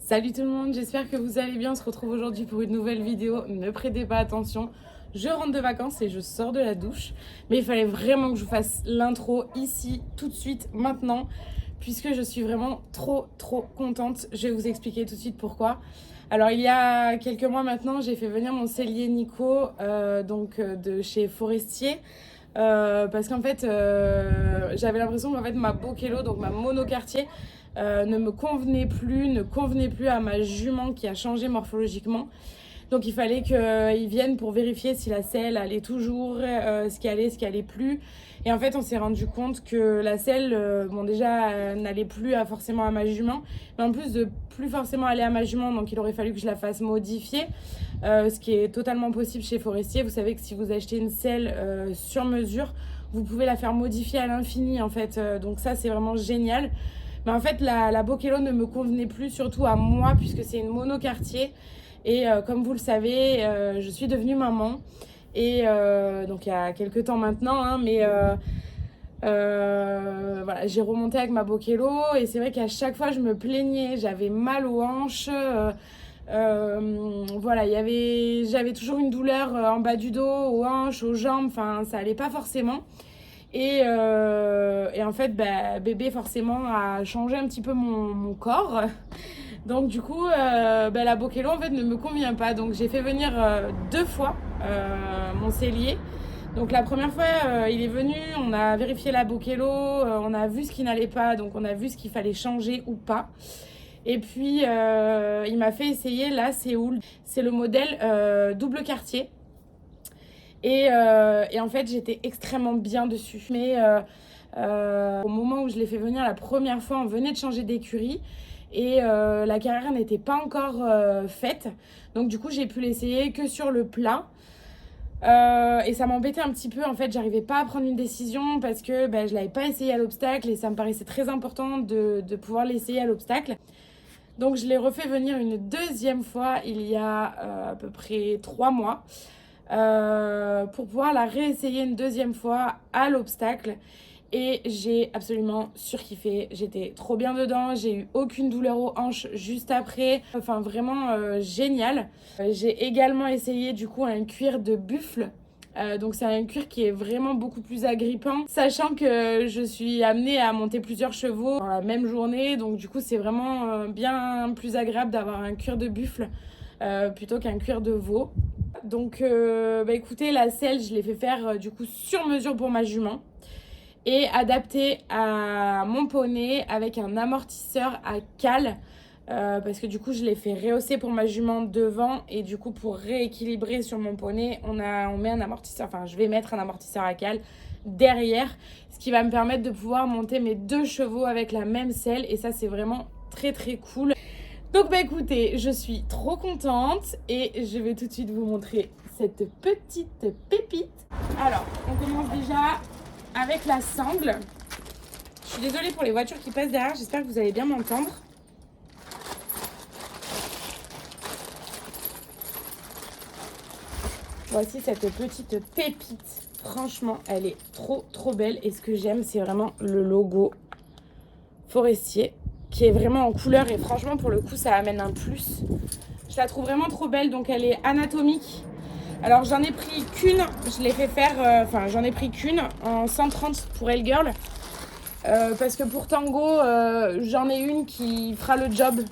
Salut tout le monde, j'espère que vous allez bien. On se retrouve aujourd'hui pour une nouvelle vidéo. Ne prêtez pas attention, je rentre de vacances et je sors de la douche. Mais il fallait vraiment que je vous fasse l'intro ici, tout de suite, maintenant, puisque je suis vraiment trop contente. Je vais vous expliquer tout de suite pourquoi. Alors il y a quelques mois maintenant, j'ai fait venir mon cellier Nico, de chez Forestier. Parce qu'en fait, j'avais l'impression qu'en fait ma Bochello, donc ma monocartier, ne me convenait plus, ne convenait plus à ma jument qui a changé morphologiquement. Donc il fallait qu'ils viennent pour vérifier si la selle allait toujours, ce qui allait plus. Et en fait, on s'est rendu compte que la selle, n'allait plus forcément à ma jument, mais en plus de plus forcément aller à ma jument, donc il aurait fallu que je la fasse modifier, ce qui est totalement possible chez Forestier. Vous savez que si vous achetez une selle sur mesure, vous pouvez la faire modifier à l'infini, en fait. Donc ça, c'est vraiment génial. Mais en fait, la Bochello ne me convenait plus, surtout à moi, puisque c'est une monocartier. Et comme vous le savez, je suis devenue maman. Et donc il y a quelques temps maintenant, hein, voilà, j'ai remonté avec ma Bochello. Et c'est vrai qu'à chaque fois, je me plaignais, j'avais mal aux hanches. Voilà, j'avais toujours une douleur en bas du dos, aux hanches, aux jambes. Enfin, ça allait pas forcément. Et en fait, bébé forcément a changé un petit peu mon corps. Donc du coup, la Bochello en fait ne me convient pas. Donc j'ai fait venir 2 fois mon cellier. Donc la première fois, il est venu, on a vérifié la Bochello, on a vu ce qui n'allait pas, donc on a vu ce qu'il fallait changer ou pas. Et puis il m'a fait essayer la Séoul. C'est le modèle double quartier. Et en fait, j'étais extrêmement bien dessus. Mais au moment où je l'ai fait venir la première fois, on venait de changer d'écurie. Et la carrière n'était pas encore faite. Donc du coup, j'ai pu l'essayer que sur le plat. Et ça m'embêtait un petit peu. En fait, j'arrivais pas à prendre une décision parce que je l'avais pas essayé à l'obstacle. Et ça me paraissait très important de pouvoir l'essayer à l'obstacle. Donc je l'ai refait venir une deuxième fois il y a à peu près 3 mois. Pour pouvoir la réessayer une deuxième fois à l'obstacle. Et j'ai absolument surkiffé, j'étais trop bien dedans, j'ai eu aucune douleur aux hanches juste après, enfin vraiment génial. J'ai également essayé du coup un cuir de buffle. Donc c'est un cuir qui est vraiment beaucoup plus agrippant, sachant que je suis amenée à monter plusieurs chevaux dans la même journée, donc du coup c'est vraiment bien plus agréable d'avoir un cuir de buffle plutôt qu'un cuir de veau. Donc écoutez, la selle je l'ai fait faire du coup sur mesure pour ma jument et adapté à mon poney avec un amortisseur à cale. Parce que du coup je l'ai fait rehausser pour ma jument devant et du coup pour rééquilibrer sur mon poney on met un amortisseur, enfin je vais mettre un amortisseur à cale derrière, ce qui va me permettre de pouvoir monter mes 2 chevaux avec la même selle et ça c'est vraiment très cool. Donc écoutez, je suis trop contente et je vais tout de suite vous montrer cette petite pépite. Alors on commence déjà avec la sangle. Je suis désolée pour les voitures qui passent derrière, j'espère que vous allez bien m'entendre. Voici cette petite pépite. Franchement, elle est trop belle. Et ce que j'aime, c'est vraiment le logo Forestier, qui est vraiment en couleur. Et franchement, pour le coup, ça amène un plus. Je la trouve vraiment trop belle. Donc, elle est anatomique. Alors, j'en ai pris qu'une. Je l'ai fait faire... j'en ai pris qu'une en 130 pour Elle Girl. Parce que pour Tango, j'en ai une qui fera le job.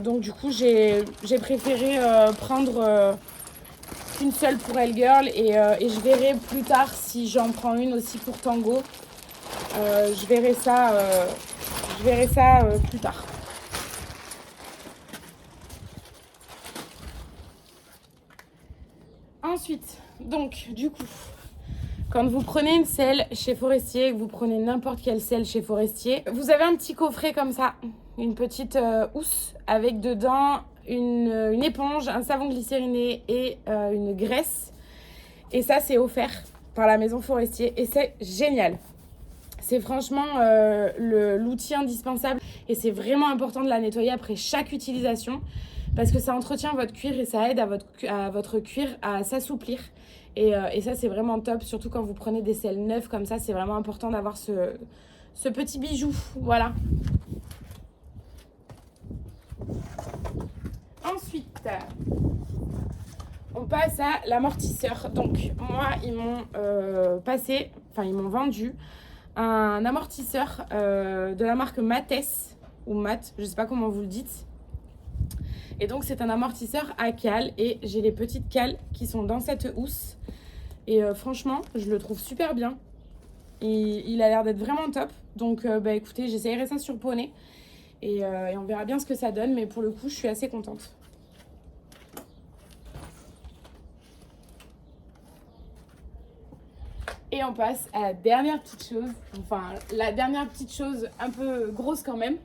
Donc, du coup, j'ai préféré prendre... une seule pour Elle Girl et je verrai plus tard si j'en prends une aussi pour Tango. Je verrai ça plus tard. Ensuite, donc du coup, quand vous prenez une selle chez Forestier, que vous prenez n'importe quelle selle chez Forestier, vous avez un petit coffret comme ça, une petite housse avec dedans une éponge, un savon glycériné et une graisse. Et ça, c'est offert par la maison Forestier et c'est génial. C'est franchement l'outil indispensable et c'est vraiment important de la nettoyer après chaque utilisation parce que ça entretient votre cuir et ça aide à votre cuir à s'assouplir. Et ça, c'est vraiment top, surtout quand vous prenez des selles neuves comme ça, c'est vraiment important d'avoir ce petit bijou. Voilà. On passe à l'amortisseur. Donc moi, ils m'ont ils m'ont vendu un amortisseur de la marque Mathès ou Mat, je sais pas comment vous le dites. Et donc c'est un amortisseur à cale et j'ai les petites cales qui sont dans cette housse. Et franchement, je le trouve super bien. Et il a l'air d'être vraiment top. Donc écoutez, j'essayerai ça sur poney. Et on verra bien ce que ça donne. Mais pour le coup, je suis assez contente. Et on passe à la dernière petite chose. Enfin, la dernière petite chose un peu grosse quand même.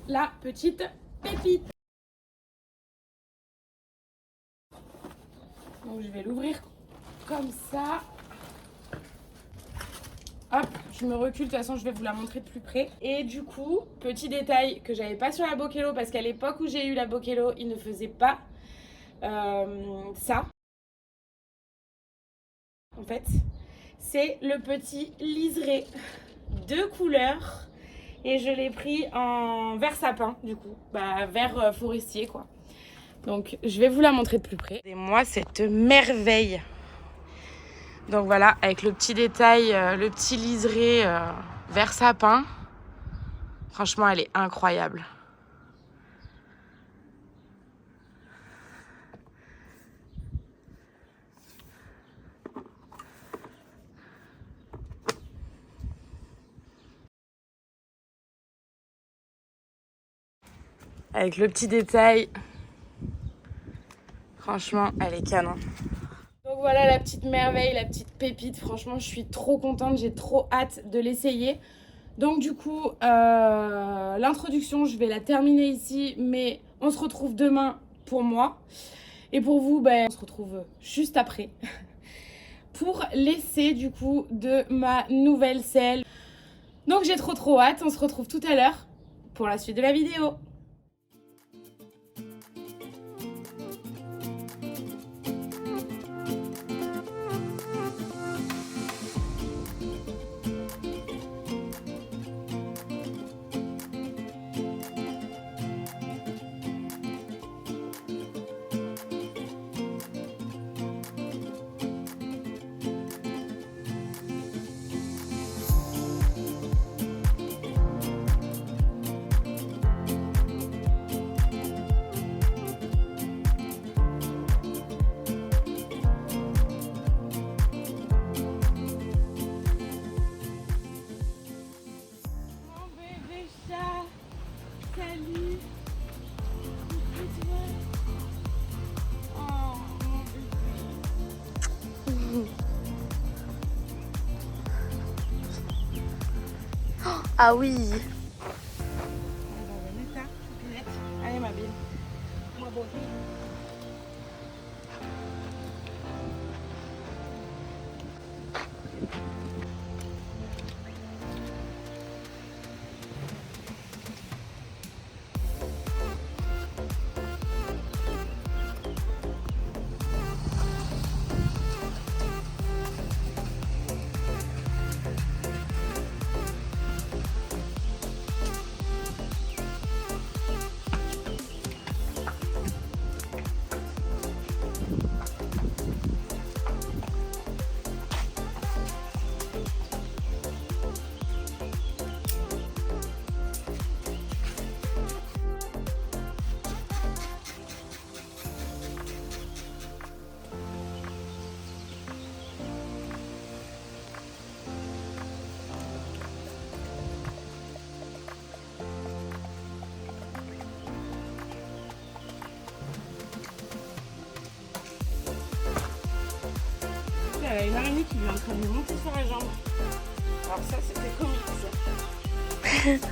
La petite pépite. Donc je vais l'ouvrir comme ça. Hop, je me recule, de toute façon je vais vous la montrer de plus près. Et du coup, petit détail que j'avais pas sur la Bochello, parce qu'à l'époque où j'ai eu la Bochello, il ne faisait pas ça. En fait, c'est le petit liseré de couleur. Et je l'ai pris en vert sapin, du coup, vert forestier quoi. Donc je vais vous la montrer de plus près. Et moi, cette merveille. Donc voilà, avec le petit détail, le petit liseré vert sapin. Franchement, elle est incroyable. Avec le petit détail. Franchement, elle est canon. Donc voilà la petite merveille, la petite pépite. Franchement, je suis trop contente. J'ai trop hâte de l'essayer. Donc du coup, l'introduction, je vais la terminer ici. Mais on se retrouve demain pour moi. Et pour vous, on se retrouve juste après. Pour l'essai du coup de ma nouvelle selle. Donc j'ai trop hâte. On se retrouve tout à l'heure pour la suite de la vidéo. Salut. Oh, ah oui. Allez ma belle. Il y a une araignée qui lui est en train de lui monter sur la jambe. Alors ça, c'était comique ça.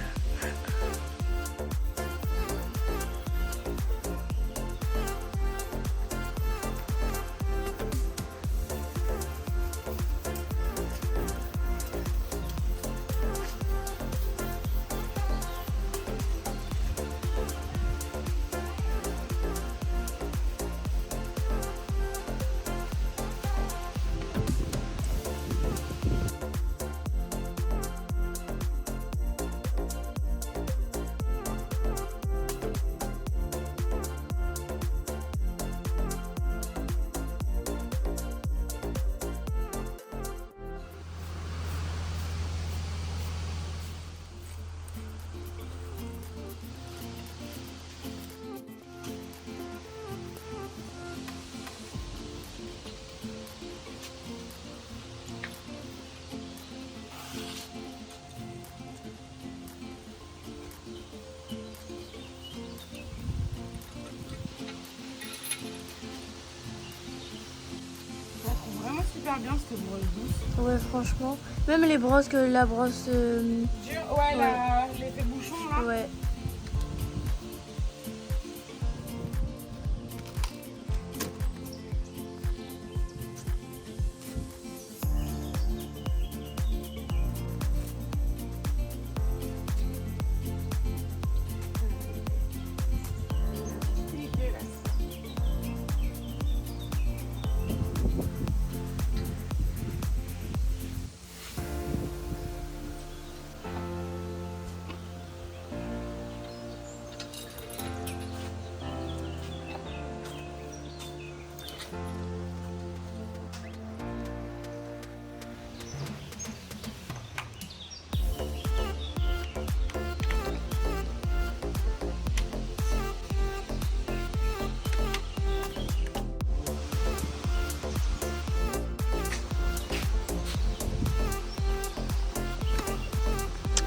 ces brosses douces. Ouais, franchement. Même les brosses que la brosse. Dur, ouais, l'effet bouchon là. Ouais.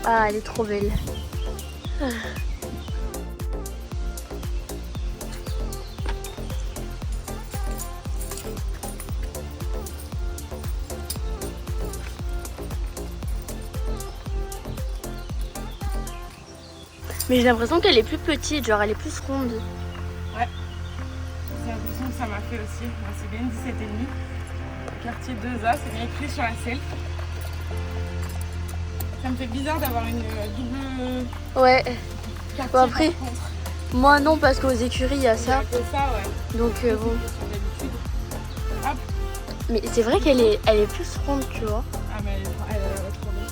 Ah, elle est trop belle. Ah. Mais j'ai l'impression qu'elle est plus petite, genre elle est plus ronde. Ouais. J'ai l'impression que ça m'a fait aussi. Moi, c'est bien 17,5. Quartier 2A, c'est bien écrit sur la selle. Ça me fait bizarre d'avoir une double Ouais. quartier. Bon, après, par contre. moi non, parce qu'aux écuries il y a Il y ça. a que ça, ouais. Donc C'est bon. sur d'habitude. Hop. Mais c'est vrai qu'elle est plus ronde, tu vois. Ah, mais elle est trop belle.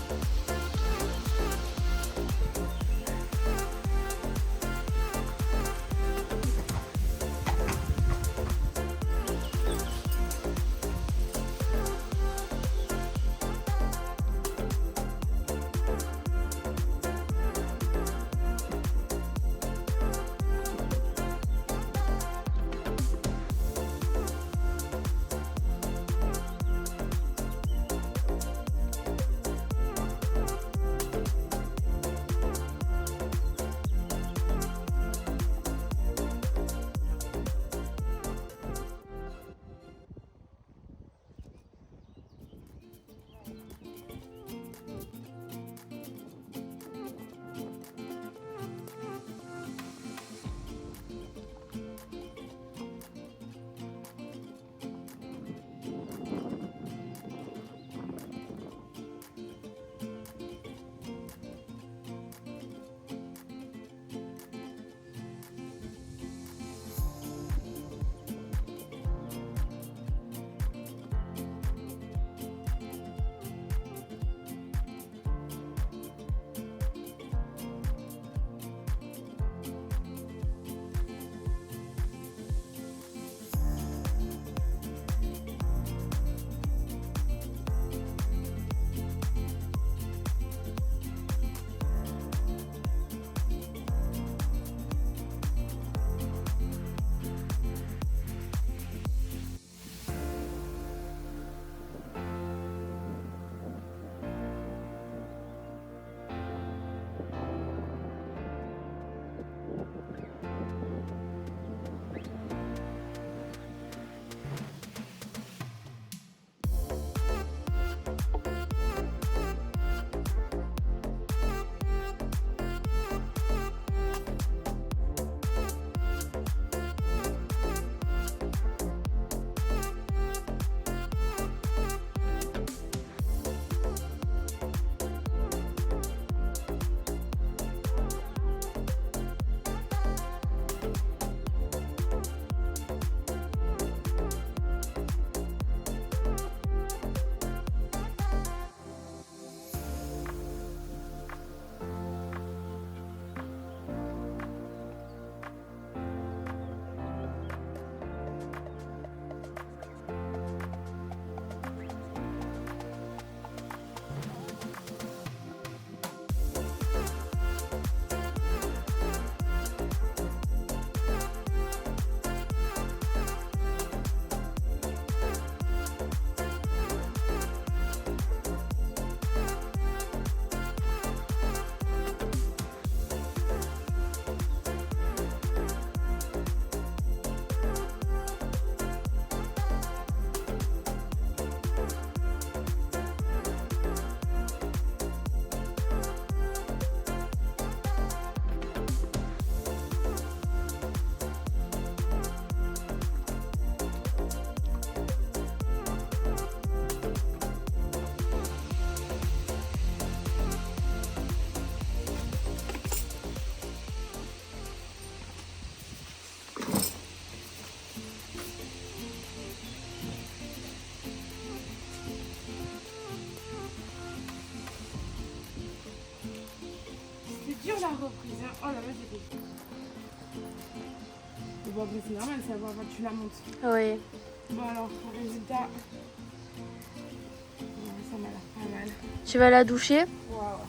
dur la reprise. Hein. Oh là là, j'ai fait. Bon, après, c'est normal, ça va, tu la montes. Oui. Bon, alors, résultat. Ça m'a l'air pas mal. Tu vas la doucher? Waouh.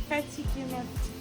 Fatiguée, ma fille.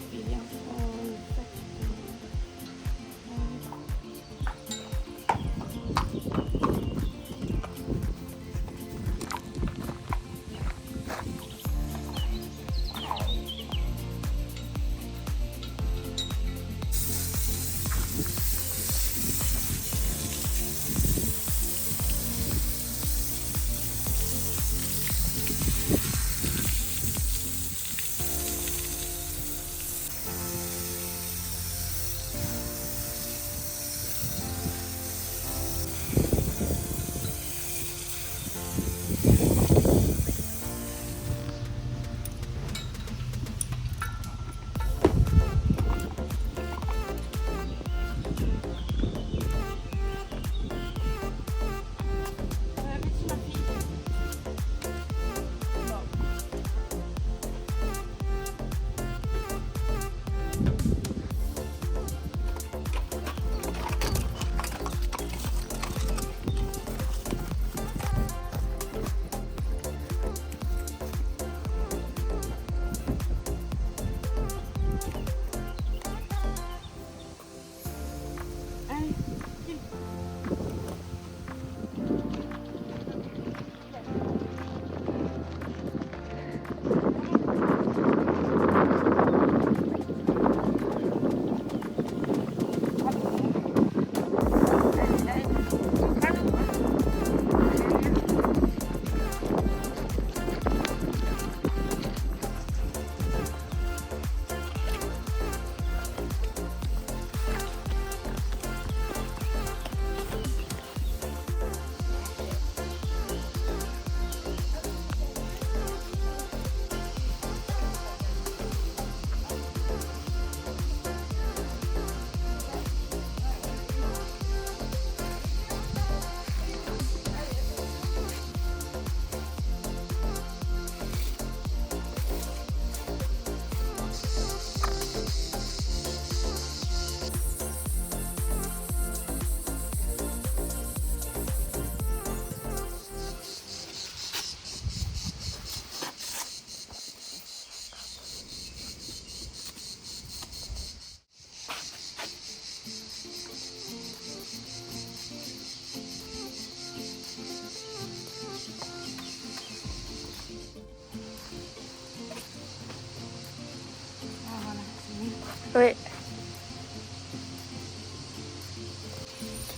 Oui.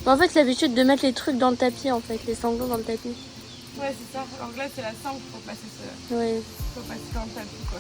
Mais en fait, c'est l'habitude de mettre les trucs dans le tapis, en fait, les sanglots dans le tapis. Ouais, c'est ça. Alors que là, c'est la sangle qu'il faut passer, Oui. faut passer dans le tapis, quoi.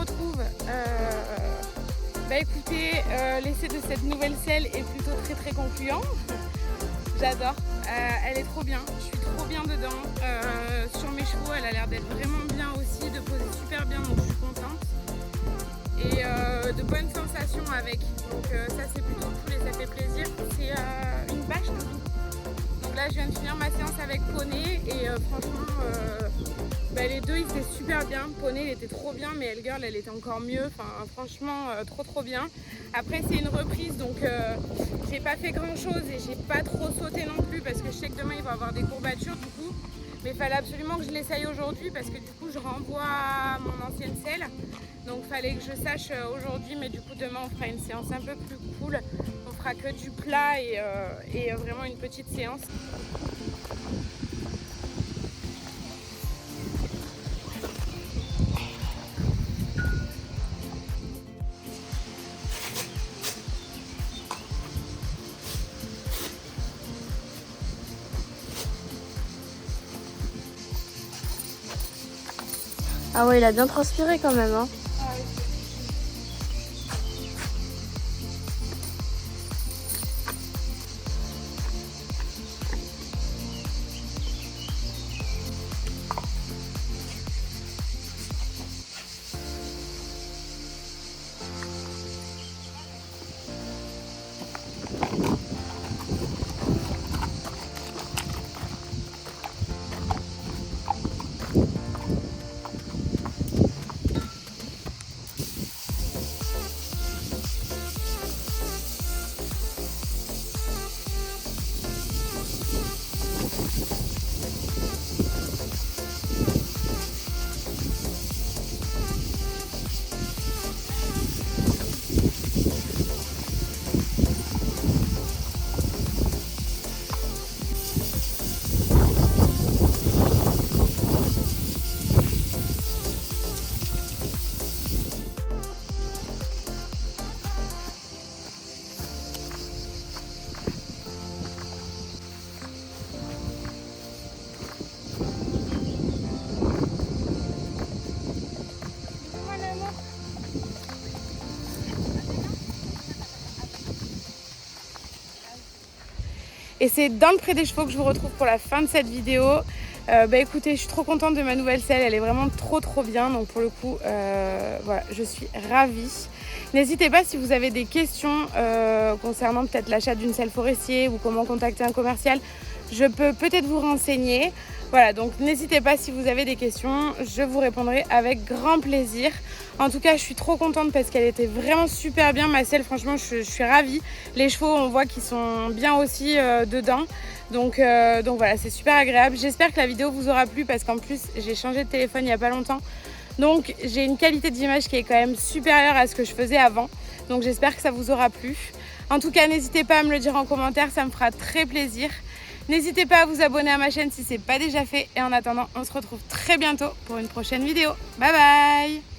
retrouve, écoutez, l'essai de cette nouvelle selle est plutôt très concluant. J'adore, elle est trop bien, je suis trop bien dedans. Sur mes chevaux, elle a l'air d'être vraiment bien aussi, de poser super bien, donc je suis contente. Et de bonnes sensations avec, donc ça c'est plutôt cool et ça fait plaisir. C'est une bâche doudou. Donc là je viens de finir ma séance avec Poney et franchement les deux ils étaient super bien. Poney il était trop bien mais Hellgirl elle était encore mieux, enfin franchement trop bien. Après c'est une reprise donc j'ai pas fait grand chose et j'ai pas trop sauté non plus parce que je sais que demain il va avoir des courbatures du coup. Mais il fallait absolument que je l'essaye aujourd'hui parce que du coup je renvoie mon ancienne selle. Donc il fallait que je sache aujourd'hui, mais du coup demain on fera une séance un peu plus cool. On fera que du plat et vraiment une petite séance. Ah ouais, il a bien transpiré quand même, hein. Et c'est dans le pré des chevaux que je vous retrouve pour la fin de cette vidéo. Écoutez, je suis trop contente de ma nouvelle selle, elle est vraiment trop bien. Donc pour le coup, voilà, je suis ravie. N'hésitez pas si vous avez des questions concernant peut-être l'achat d'une selle forestier ou comment contacter un commercial. Je peux peut-être vous renseigner. Voilà, donc n'hésitez pas si vous avez des questions, je vous répondrai avec grand plaisir. En tout cas, je suis trop contente parce qu'elle était vraiment super bien, ma selle, franchement, je suis ravie. Les chevaux, on voit qu'ils sont bien aussi dedans. Donc voilà, c'est super agréable. J'espère que la vidéo vous aura plu parce qu'en plus, j'ai changé de téléphone il n'y a pas longtemps. Donc j'ai une qualité d'image qui est quand même supérieure à ce que je faisais avant. Donc j'espère que ça vous aura plu. En tout cas, n'hésitez pas à me le dire en commentaire, ça me fera très plaisir. N'hésitez pas à vous abonner à ma chaîne si ce n'est pas déjà fait. Et en attendant, on se retrouve très bientôt pour une prochaine vidéo. Bye bye!